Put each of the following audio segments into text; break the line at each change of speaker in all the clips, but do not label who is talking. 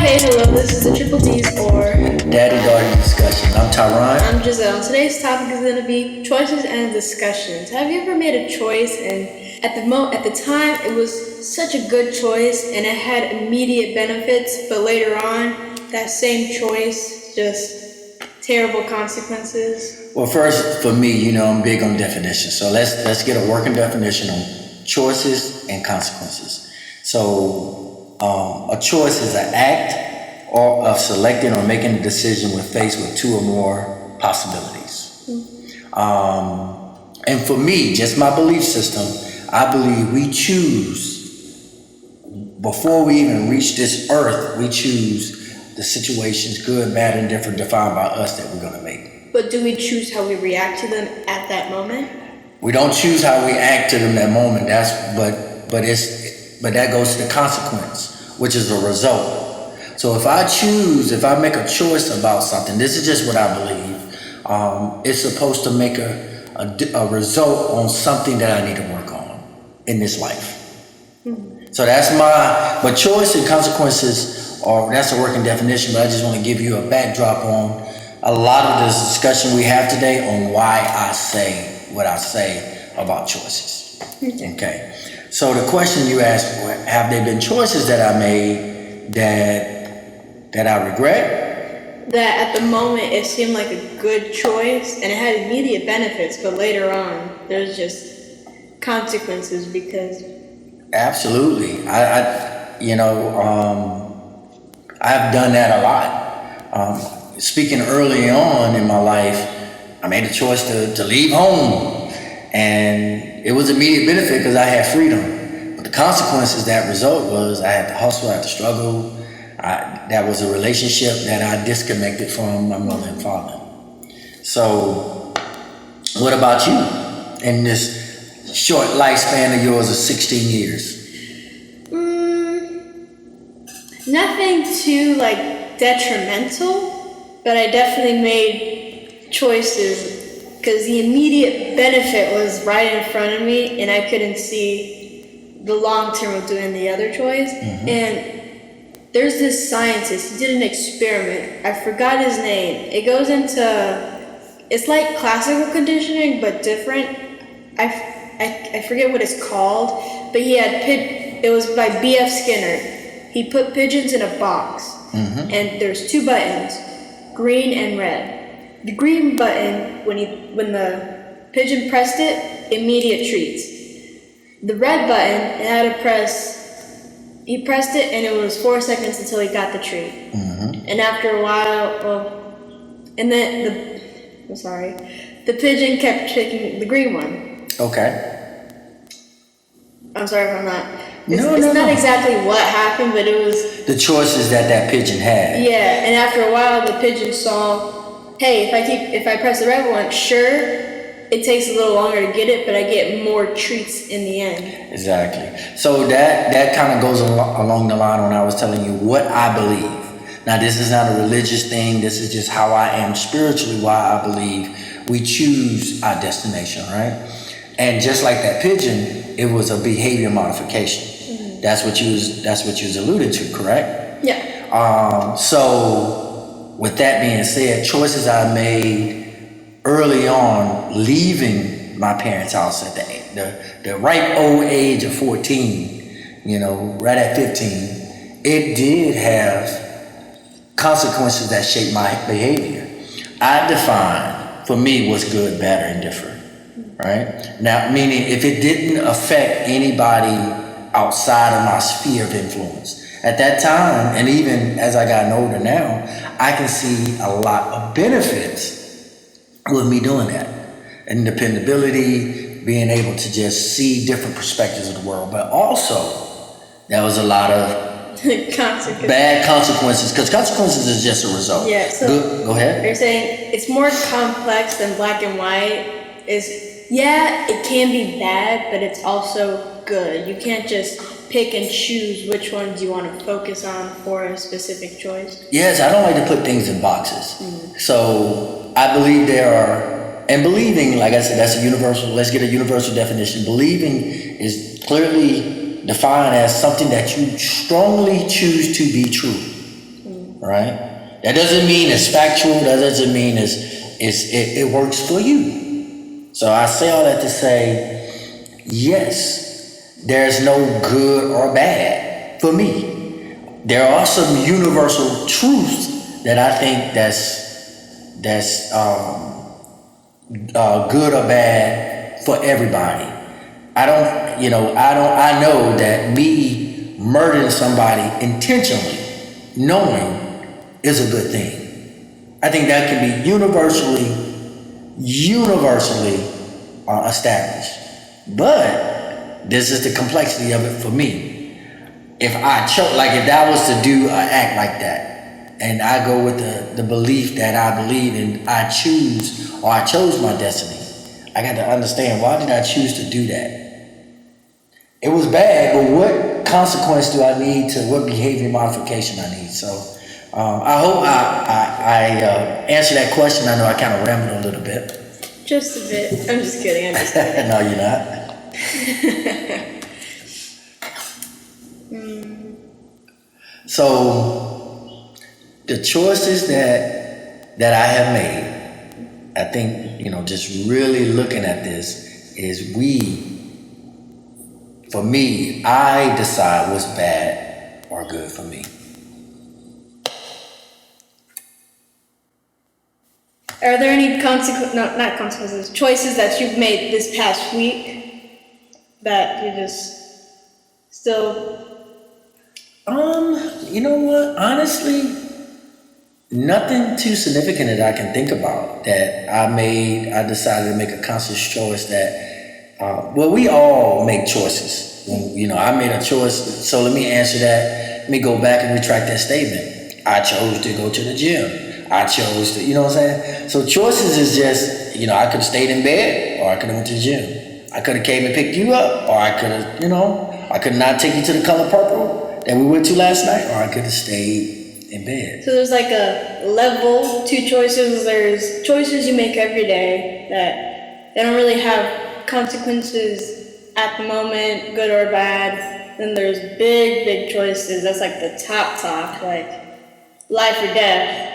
hey, hello, this is the Triple D's or
Daddy Daughter Discussion. I'm Tyron.
I'm Giselle. Today's topic is going to be choices and discussions. Have you ever made a choice and at the time it was such a good choice and it had immediate benefits, but later on that same choice just terrible consequences?
Well, first, for me, I'm big on definitions. So let's get a working definition on choices and consequences. So a choice is an act or of selecting or making a decision when faced with two or more possibilities. And for me, just my belief system, I believe we choose, before we even reach this earth, we choose the situations, good, bad, and different, defined by us that we're going to make.
But do we choose how we react to them at that moment?
We don't choose how we act to them that moment. But that goes to the consequence, which is a result. So if I make a choice about something, this is just what I believe. It's supposed to make a result on something that I need to work on in this life. Mm-hmm. So but choice and consequences that's a working definition, but I just want to give you a backdrop on a lot of this discussion we have today on why I say what I say about choices. Mm-hmm. Okay. So the question you asked, have there been choices that I made that I regret?
That at the moment it seemed like a good choice and it had immediate benefits, but later on there's just consequences because...
Absolutely. I've done that a lot. Speaking early on in my life, I made a choice to leave home, and it was immediate benefit because I had freedom. But the consequences that result was I had to hustle, I had to struggle. That was a relationship that I disconnected from my mother and father. So, what about you in this short lifespan of yours of 16 years?
Nothing too detrimental, but I definitely made choices because the immediate benefit was right in front of me and I couldn't see the long term of doing the other choice. Mm-hmm. And there's this scientist, he did an experiment, I forgot his name. It goes into, it's like classical conditioning but different. I forget what it's called, but it was by B.F. Skinner. He put pigeons in a box, mm-hmm. and there's two buttons, green and red. The green button, when the pigeon pressed it, immediate treats. The red button, he pressed it and it was 4 seconds until he got the treat. Mm-hmm. And after a while, the pigeon kept picking the green one.
Okay.
I'm sorry if I'm not... It's not exactly what happened, but it was...
the choices that pigeon had.
Yeah, and after a while, the pigeon saw, hey, if I press the red one, sure, it takes a little longer to get it, but I get more treats in the end.
Exactly. So that kind of goes along the line when I was telling you what I believe. Now, this is not a religious thing. This is just how I am spiritually, why I believe we choose our destination, right? And just like that pigeon, it was a behavior modification. Mm-hmm. That's what you was alluded to, correct?
Yeah.
So with that being said, choices I made early on, leaving my parents' house at the ripe old age of 14, right at 15, it did have consequences that shaped my behavior. I defined for me what's good, bad, or indifferent. Right? Now, meaning if it didn't affect anybody outside of my sphere of influence. At that time, and even as I got older now, I can see a lot of benefits with me doing that. And dependability, being able to just see different perspectives of the world. But also, there was a lot of bad consequences, because consequences is just a result.
Yeah, so
go ahead.
You're saying it's more complex than black and white. It can be bad, but it's also good. You can't just pick and choose which ones you want to focus on for a specific choice.
Yes, I don't like to put things in boxes. Mm-hmm. So I believe believing, like I said, that's a universal, let's get a universal definition. Believing is clearly defined as something that you strongly choose to be true. right? That doesn't mean it's factual. That doesn't mean it works for you. So I say all that to say, yes, there's no good or bad for me. There are some universal truths that I think that's good or bad for everybody. I know that me murdering somebody intentionally, knowing, is a good thing. I think that can be universally established. But this is the complexity of it for me. If that was to do an act like that, and I go with the belief that I believe in, I chose my destiny. I got to understand, why did I choose to do that? It was bad, but what consequence do I need what behavior modification I need? So I hope I answered that question. I know I kind of rambled a little bit.
Just a bit. I'm just kidding.
No, you're not. So the choices that I have made, I think, just really looking at this is for me, I decide what's bad or good for me.
Are there any not consequences, choices that you've made this past week that you just still?
You know what? Honestly, nothing too significant that I can think about that I decided to make a conscious choice that, we all make choices. I made a choice, so let me answer that. Let me go back and retract that statement. I chose to go to the gym. I chose to, you know what I'm saying? So choices is just, I could have stayed in bed, or I could have went to the gym. I could have came and picked you up, or I could have, I could not take you to the Color Purple that we went to last night, or I could have stayed in bed.
So there's like a level to choices. There's choices you make every day that they don't really have consequences at the moment, good or bad. Then there's big choices. That's like the top, like life or death.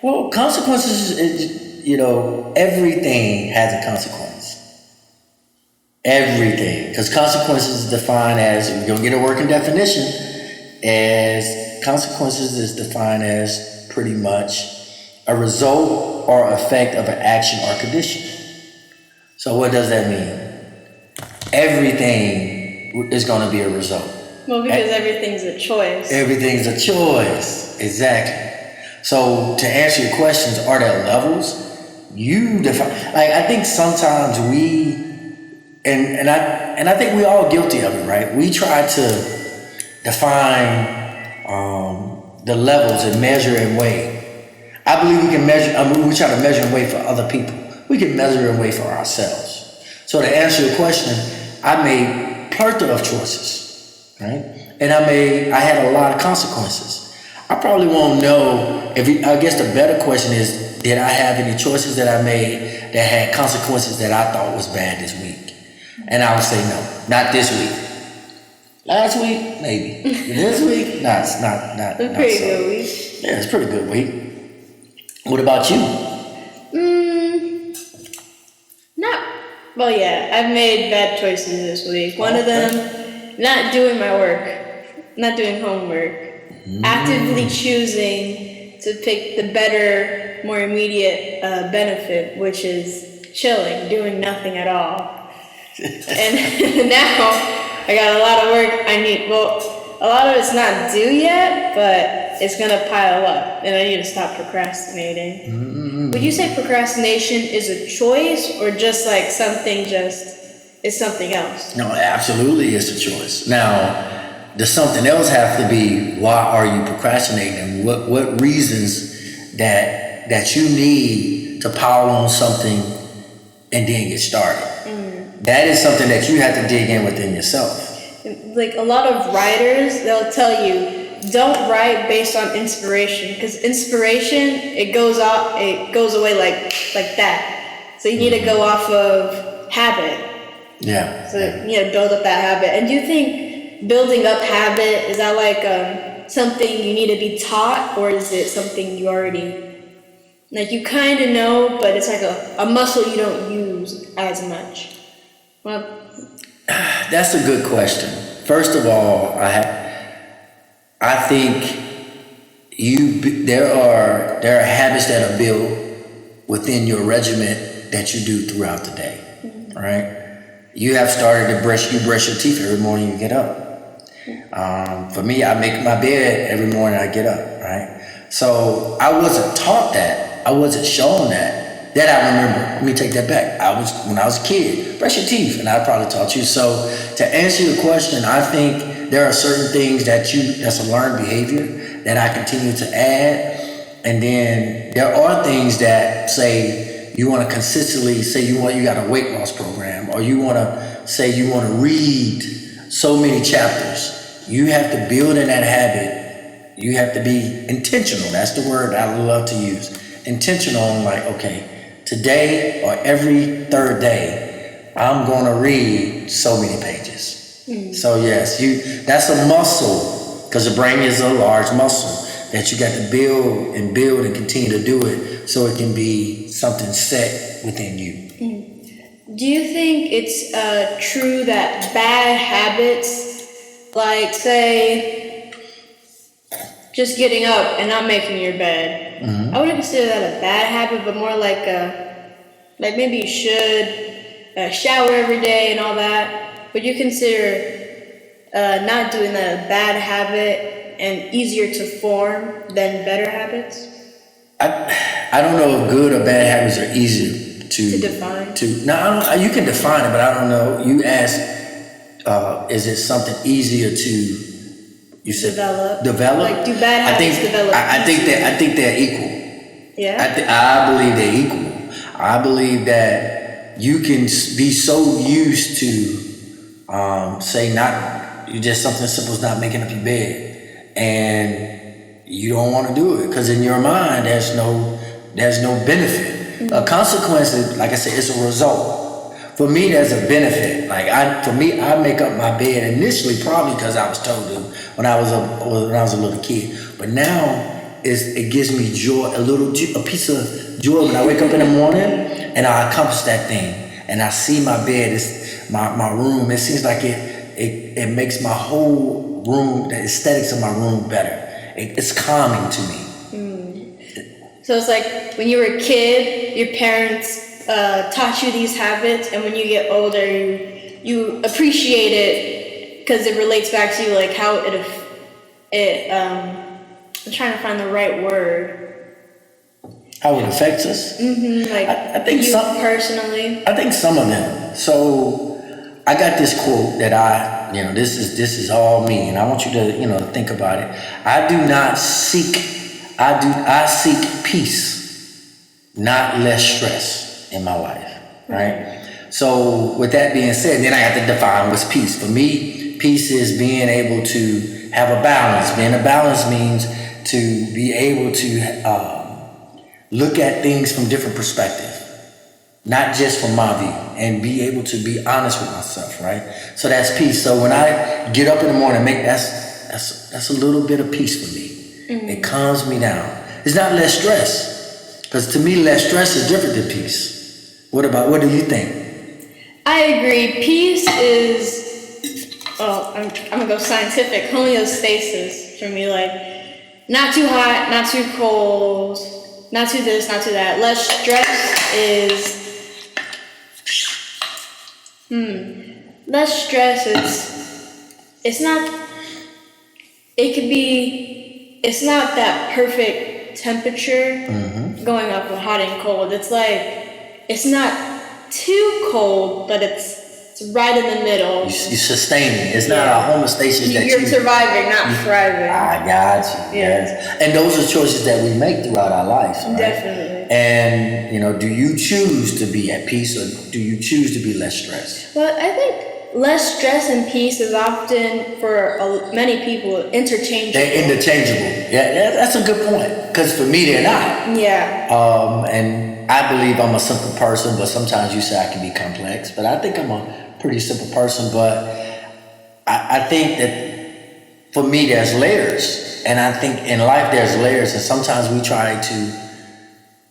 Well, consequences is, everything has a consequence. Everything. Because consequences is defined as, we're going to get a working definition, as consequences is defined as pretty much a result or effect of an action or condition. So what does that mean? Everything is going to be a result.
Well, because everything's a choice.
Everything's a choice. Exactly. So to answer your questions, are there levels? You define. I think sometimes we, and I think we all guilty of it, right? We try to define the levels and measure and weigh. I believe we can measure. We try to measure and weigh for other people. We can measure and weigh for ourselves. So to answer your question, I made plethora of choices, right? And I had a lot of consequences. I probably won't know I guess the better question is, did I have any choices that I made that had consequences that I thought was bad this week? And I would say no, not this week. Last week, maybe. This week, no, it's not.
A pretty good week.
Yeah, it's a pretty good week. What about you?
Well, yeah, I've made bad choices this week. One of them, not doing my work, not doing homework. Actively choosing to pick the better, more immediate benefit, which is chilling, doing nothing at all. And now I got a lot of work a lot of it's not due yet, but it's gonna pile up, and I need to stop procrastinating. Would you say procrastination is a choice, or just like something is something else?
No, absolutely it's a choice. Now, does something else have to be, why are you procrastinating? What reasons that you need to pile on something and then get started? That is something that you have to dig in within yourself.
Like a lot of writers, they'll tell you, don't write based on inspiration, because inspiration, it goes away like that. So you need to go off of habit.
Yeah.
So build up that habit. And do you think building up habit, is that like something you need to be taught, or is it something you already, like you kind of know, but it's like a muscle you don't use as much? Well,
That's a good question. First of all, I think there are habits that are built within your regiment that you do throughout the day, right? You have started to brush your teeth every morning you get up. For me, I make my bed every morning I get up, right? So I wasn't taught that. I wasn't shown that. That I remember. Let me take that back. When I was a kid, brush your teeth, and I probably taught you. So to answer your question, I think there are certain things that's a learned behavior that I continue to add, and then there are things that say you want to consistently say you got a weight loss program, or you want to say you want to read so many chapters. You have to build in that habit. You have to be intentional. That's the word I love to use. Intentional on like, okay, today or every third day, I'm going to read so many pages. So yes, that's a muscle, because the brain is a large muscle that you got to build and continue to do it so it can be something set within you.
Do you think it's true that bad habits, like say, just getting up and not making your bed, I wouldn't consider that a bad habit, but more like maybe you should shower every day and all that, but you consider not doing that a bad habit and easier to form than better habits?
I don't know if good or bad habits are easier
To define?
You can define it, but I don't know. You asked, is it something easier to, you said develop?
Like, do bad habits develop?
I think they're equal.
Yeah.
I believe they're equal. I believe that you can be so used to, say you just something simple as not making up your bed, and you don't want to do it because in your mind there's no benefit. A consequence is, like I said, it's a result. For me, there's a benefit. I make up my bed initially probably because I was told to when I was a little kid, but now it gives me joy, a piece of joy when I wake up in the morning and I accomplish that thing and I see my bed, it's my room. It seems like it makes my whole room, the aesthetics of my room better. It's calming to me.
So it's like when you were a kid, your parents taught you these habits, and when you get older, you appreciate it because it relates back to you, like how I'm trying to find the right word.
How it affects us?
Like
I think
you personally.
I think some of them. So I got this quote that this is all me, and I want you to think about it. I seek peace, not less stress in my life, right? So with that being said, then I have to define what's peace. For me, peace is being able to have a balance. Being a balance means to be able to look at things from different perspectives, not just from my view, and be able to be honest with myself, right? So that's peace. So when I get up in the morning, that's a little bit of peace for me. It calms me down. It's not less stress, because to me, less stress is different than peace. What do you think?
I agree. Peace is, I'm gonna go scientific, homeostasis for me, like not too hot, not too cold, not too this, not too that. Less stress is, less stress it's not that perfect temperature going up with hot and cold. It's like, it's not too cold, but it's right in the middle.
You're sustaining. It's not a homeostasis that
you're surviving, not thriving.
I got you.
Yeah.
Yes. And those are choices that we make throughout our lives, right?
Definitely.
And do you choose to be at peace, or do you choose to be less stressed?
Well, I think less stress and peace is often, for many people, interchangeable.
They're interchangeable. Yeah, that's a good point. Because for me, they're not.
Yeah.
And I believe I'm a simple person, but sometimes you say I can be complex. But I think I'm a pretty simple person. But I think that for me, there's layers. And I think in life, there's layers. And sometimes we try to,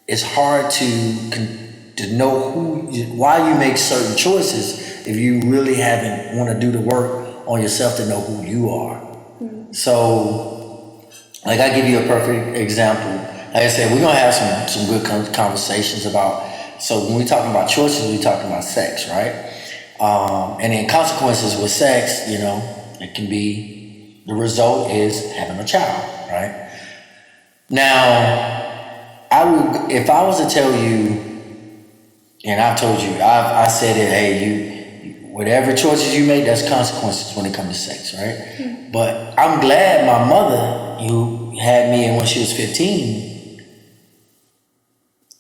it's hard to know why you make certain choices if you really haven't want to do the work on yourself to know who you are. So, like, I give you a perfect example. Like I said, we're gonna have some good conversations about. So when we're talking about choices, we're talking about sex, right? And then consequences with sex, you know, it can be the result is having a child, right? Now, if I was to tell you, and I've told you, I said it, hey, you, whatever choices you make, that's consequences when it comes to sex, right? But I'm glad my mother, who had me when she was 15,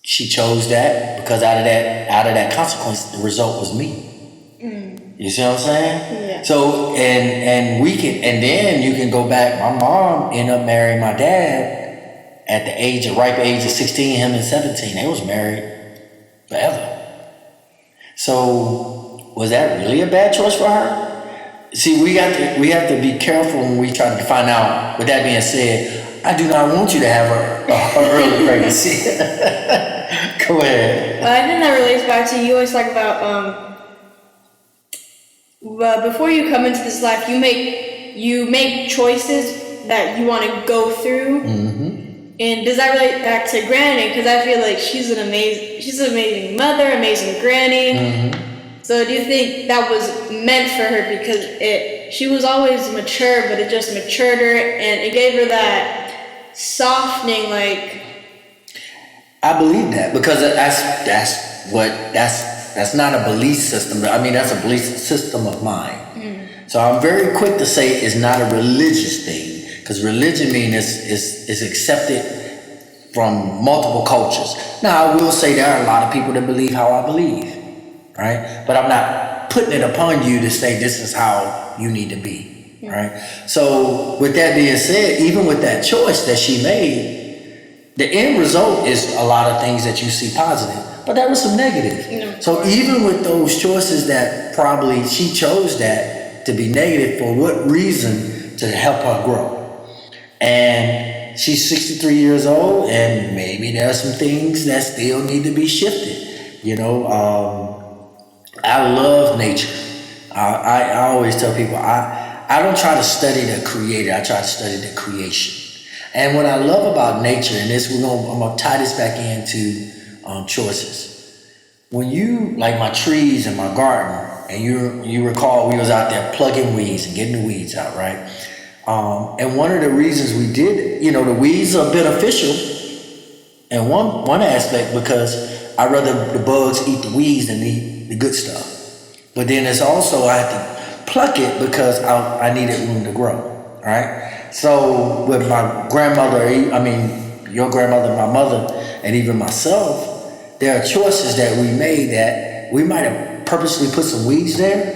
she chose that because out of that consequence, the result was me. You see what I'm saying?
Yeah.
So and then you can go back. My mom ended up marrying my dad at the ripe age of 16, him and 17. They was married forever. So was that really a bad choice for her? See, we have to be careful when we try to find out. With that being said, I do not want you to have an early pregnancy. Go ahead.
Well, I think that relates back to you always talk about before you come into this life, you make choices that you want to go through. And does that relate back to Granny? Because I feel like she's an amazing mother, amazing granny. So do you think that was meant for her because she was always mature, but it just matured her and it gave her that softening, like.
I believe that because that's not a belief system. I mean, that's a belief system of mine. So I'm very quick to say it's not a religious thing because religion means is accepted from multiple cultures. Now, I will say there are a lot of people that believe how I believe, right? But I'm not putting it upon you to say this is how you need to be, right? So with that being said, even with that choice that she made, the end result is a lot of things that you see positive, but there was some negative. So even with those choices that probably she chose that to be negative, for what reason? To help her grow. And she's 63 years old, and maybe there are some things that still need to be shifted. You know, I love nature. I always tell people, I don't try to study the creator, I try to study the creation. And what I love about nature, and I'm gonna tie this back into choices. When you, like my trees and my garden, and you recall we was out there plugging weeds and getting the weeds out, right? And one of the reasons we did, you know, the weeds are beneficial in one aspect because I'd rather the bugs eat the weeds than eat the good stuff. But then it's also I had to pluck it because I needed room to grow, right? So with my grandmother, your grandmother, my mother, and even myself, there are choices that we made that we might have purposely put some weeds there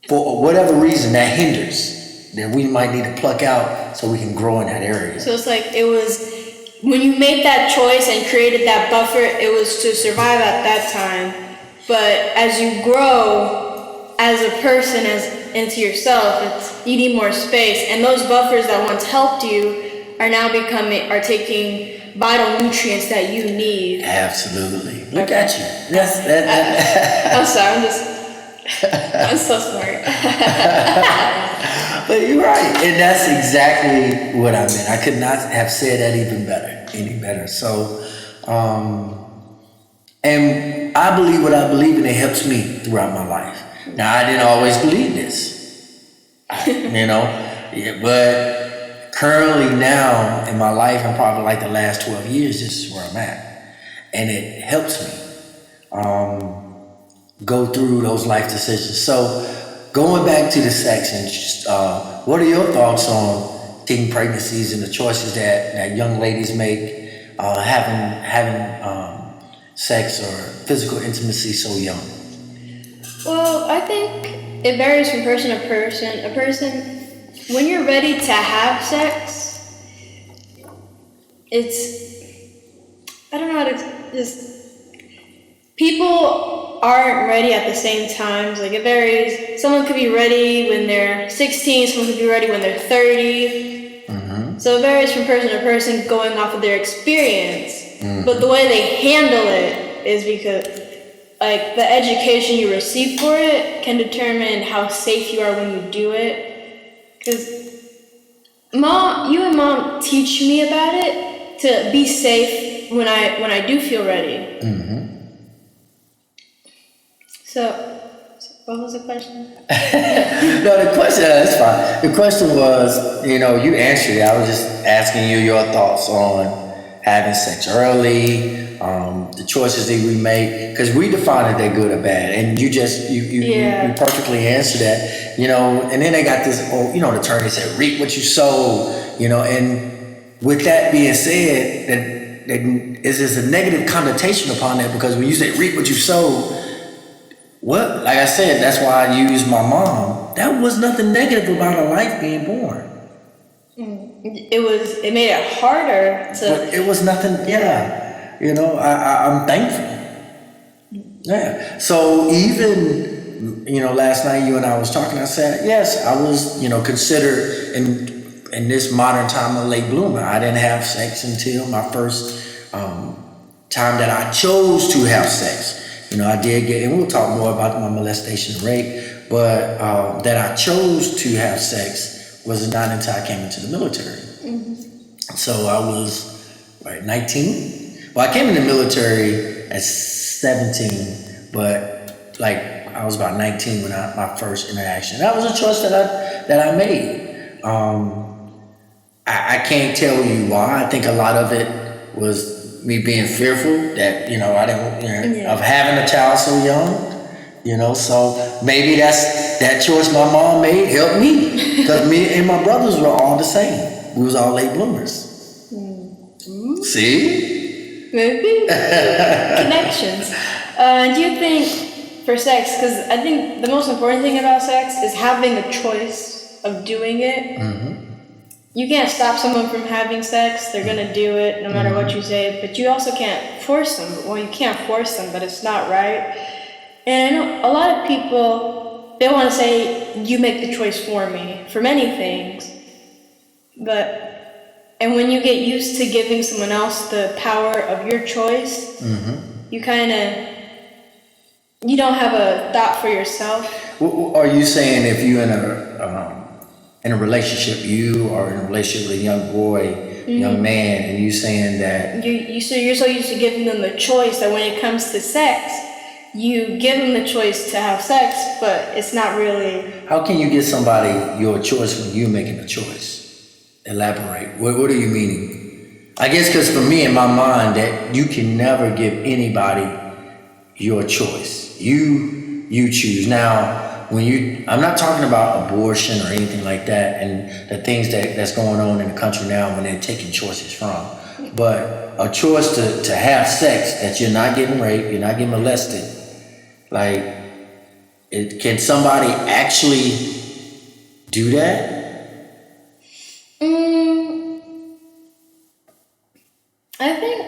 for whatever reason that hinders, that we might need to pluck out so we can grow in that area.
So it's like it was, when you made that choice and created that buffer, it was to survive at that time. But as you grow as a person, into yourself, you need more space, and those buffers that once helped you are now taking vital nutrients that you need.
Absolutely. Look at you.
I'm sorry, I'm so smart.
But you're right, and that's exactly what I meant. I could not have said that any better. So, and I believe what I believe, and it helps me throughout my life. Now, I didn't always believe this, but currently now in my life, and probably like the last 12 years, this is where I'm at. And it helps me go through those life decisions. So going back to the sex, and what are your thoughts on teen pregnancies and the choices that young ladies make having sex or physical intimacy so young?
Well, I think it varies from person to person. A person, when you're ready to have sex, I don't know how to people aren't ready at the same times. Like it varies. someone could be ready when they're 16, someone could be ready when they're 30. So it varies from person to person going off of their experience. But the way they handle it is because, like, the education you receive for it can determine how safe you are when you do it. Because you and mom teach me about it to be safe when I do feel ready. So, what was the question?
No, the question, that's fine. The question was, you answered it. I was just asking you your thoughts on having sex early, the choices that we make, because we define it they're good or bad, and you perfectly answered that, and then they got this, the term they said, reap what you sow, and with that being said, that is a negative connotation upon that, because when you say reap what you sow, what? Like I said, that's why I used my mom. That was nothing negative about a life being born.
It made it harder to.
But it was nothing. Yeah. I'm thankful. Yeah. So even last night you and I was talking. I said yes, I was considered in this modern time a late bloomer. I didn't have sex until my first time that I chose to have sex. I did get, and we'll talk more about my molestation and rape, but that I chose to have sex was not until I came into the military. So I was 19. Well, I came in the military at 17, but I was about 19 when my first interaction. That was a choice that I made. I can't tell you why. I think a lot of it was me being fearful that I didn't of having a child so young, so maybe that choice my mom made helped me, because me and my brothers were all the same. We was all late bloomers. See,
maybe connections. Do you think for sex, because I think the most important thing about sex is having the choice of doing it. You can't stop someone from having sex. They're gonna do it no matter what you say, but you also can't force them. Well, you can't force them, but it's not right. And I know a lot of people, they want to say, you make the choice for me, for many things. And when you get used to giving someone else the power of your choice, you don't have a thought for yourself.
Are you saying if you in a relationship, you are in a relationship with a young boy, young man, and you saying that
you're so used to giving them the choice that when it comes to sex, you give them the choice to have sex, but it's not really.
How can you give somebody your choice when you're making a choice? Elaborate. What are you meaning? I guess because for me in my mind that you can never give anybody your choice. You choose. Now, I'm not talking about abortion or anything like that, and the things that's going on in the country now when they're taking choices from, but a choice to have sex that you're not getting raped, you're not getting molested. Can somebody actually do that?
I think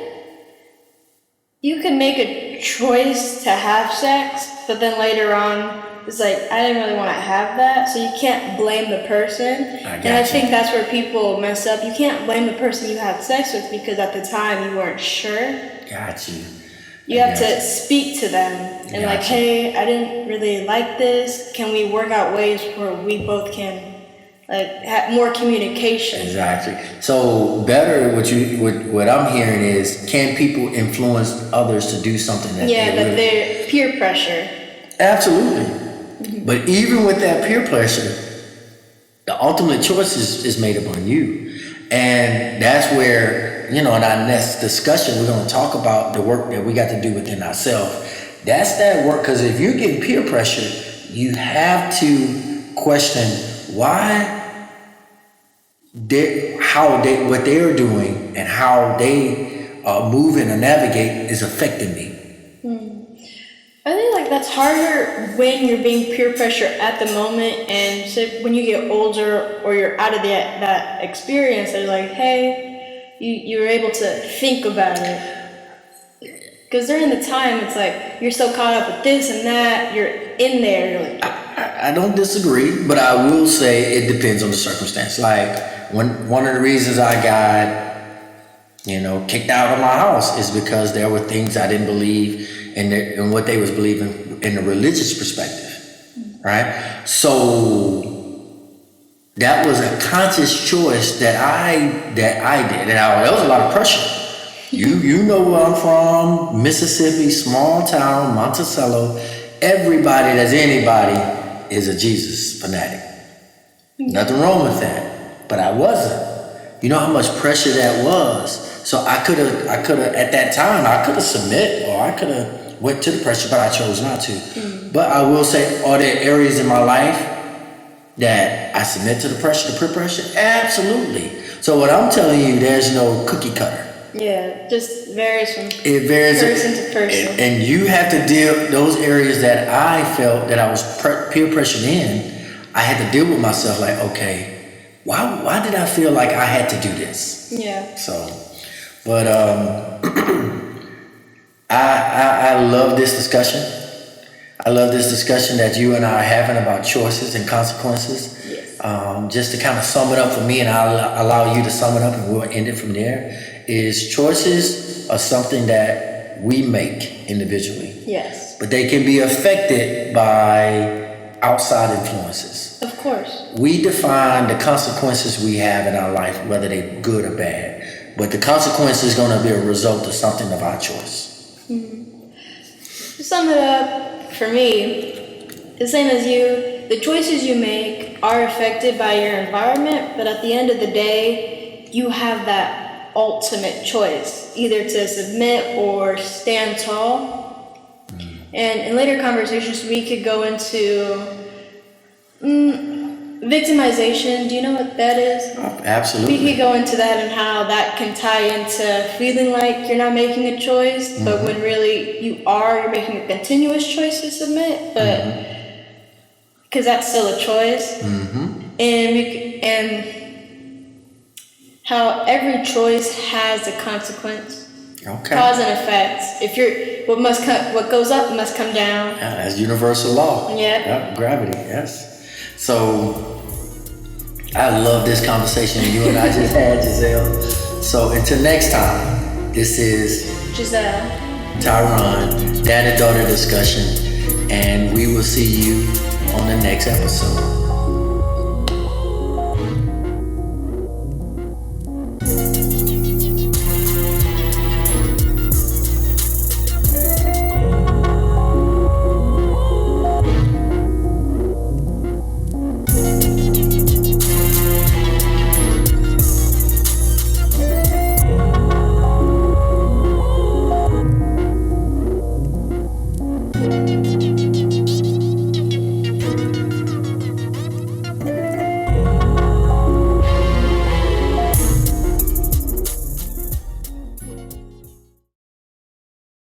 you can make a choice to have sex, but then later on, it's like, I didn't really want to have that, so you can't blame the person. I think that's where people mess up. You can't blame the person you had sex with because at the time you weren't sure.
Got you.
You have to speak to them and hey, I didn't really like this. Can we work out ways where we both can have more communication?
Exactly. So better, what I'm hearing is, can people influence others to do something that
they're peer pressure.
Absolutely. But even with that peer pressure, the ultimate choice is made upon you. And that's where, in our next discussion, we're going to talk about the work that we got to do within ourselves. That's that work, because if you're getting peer pressure, you have to question why what they're doing and how they are moving or navigate is affecting me.
I think that's harder when you're being peer pressure at the moment, and so when you get older or you're out of that experience, they're like, hey, you're able to think about it. Because during the time, it's like you're so caught up with this and that, you're in there, you're like,
I don't disagree, but I will say it depends on the circumstance. Like one of the reasons I got, kicked out of my house is because there were things I didn't believe in what they was believing in the religious perspective, right? So that was a conscious choice that I did, and that was a lot of pressure. You know where I'm from, Mississippi, small town, Monticello. Everybody that's anybody is a Jesus fanatic. Nothing wrong with that, but I wasn't. You know how much pressure that was. So I could have at that time I could have submit or I could have went to the pressure, but I chose not to. But I will say, are there areas in my life that I submit to the pressure, the peer pressure? Absolutely. So what I'm telling you, there's no cookie cutter.
Yeah, just varies from
It varies
person to person.
and you have to deal those areas that I felt that I was peer pressured in. I had to deal with myself like, okay, why did I feel like I had to do this?
Yeah.
So, but I love this discussion. I love this discussion that you and I are having about choices and consequences.
Yes.
Just to kind of sum it up for me, and I'll allow you to sum it up, and we'll end it from there. Is choices are something that we make individually,
Yes.
but they can be affected by outside influences.
Of course.
We define the consequences we have in our life, whether they're good or bad, but the consequence is going to be a result of something of our choice.
To sum it up, for me, the same as you, the choices you make are affected by your environment, but at the end of the day, you have that ultimate choice, either to submit or stand tall. And in later conversations, we could go into victimization. Do you know what that is?
Absolutely.
We could go into that and how that can tie into feeling like you're not making a choice, but when really you're making a continuous choice to submit, but because that's still a choice. And how every choice has a consequence,
Okay.
cause and effect. If what goes up must come down.
Yeah, that's universal law.
Yeah.
Gravity, yes. So I love this conversation you and I just had, Giselle. So until next time, this is
Giselle.
Tyron, dad and daughter discussion, and we will see you on the next episode.